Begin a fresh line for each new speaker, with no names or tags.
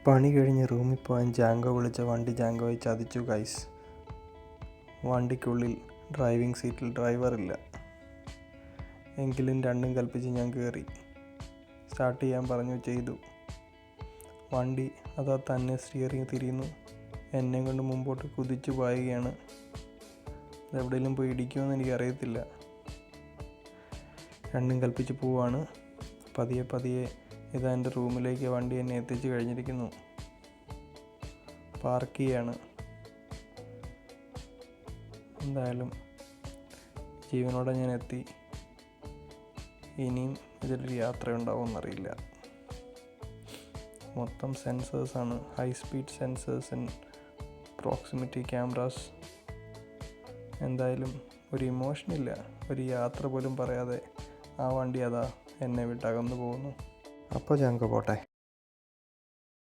പണി കഴിഞ്ഞ് റൂമിൽ പോകാൻ ജാങ്കോ വിളിച്ച വണ്ടി ജാങ്കോയെ ചതിച്ചു ഗൈസ്. വണ്ടിക്കുള്ളിൽ ഡ്രൈവിംഗ് സീറ്റിൽ ഡ്രൈവറില്ല. എങ്കിലും രണ്ടും കൽപ്പിച്ച് ഞാൻ കയറി. സ്റ്റാർട്ട് ചെയ്യാൻ പറഞ്ഞു, ചെയ്തു. വണ്ടി അതാ തന്നെ സ്റ്റിയറിംഗ് തിരിയുന്നു. എന്നെ കൊണ്ട് മുമ്പോട്ട് കുതിച്ചു പായുകയാണ്. ഇതെവിടെയെങ്കിലും പോയി ഇടിക്കുമെന്ന് എനിക്കറിയത്തില്ല. രണ്ടും കൽപ്പിച്ച് പോവാണ്. പതിയെ ഇതാ എൻ്റെ റൂമിലേക്ക് വണ്ടി എന്നെ എത്തിച്ച് കഴിഞ്ഞിരിക്കുന്നു. പാർക്ക് ചെയ്യാണ്. എന്തായാലും ജീവനോടെ ഞാൻ എത്തി. ഇനിയും ഇതിലൊരു യാത്രയുണ്ടാവുമെന്നറിയില്ല. മൊത്തം സെൻസേഴ്സാണ്, high speed sensors and proximity cameras. എന്തായാലും ഒരു ഇമോഷനില്ല. ഒരു യാത്ര പോലും പറയാതെ ആ വണ്ടി അതാ എന്നെ വിട്ടകന്നു പോകുന്നു. അപ്പോൾ ജാങ്കോ പോട്ടെ.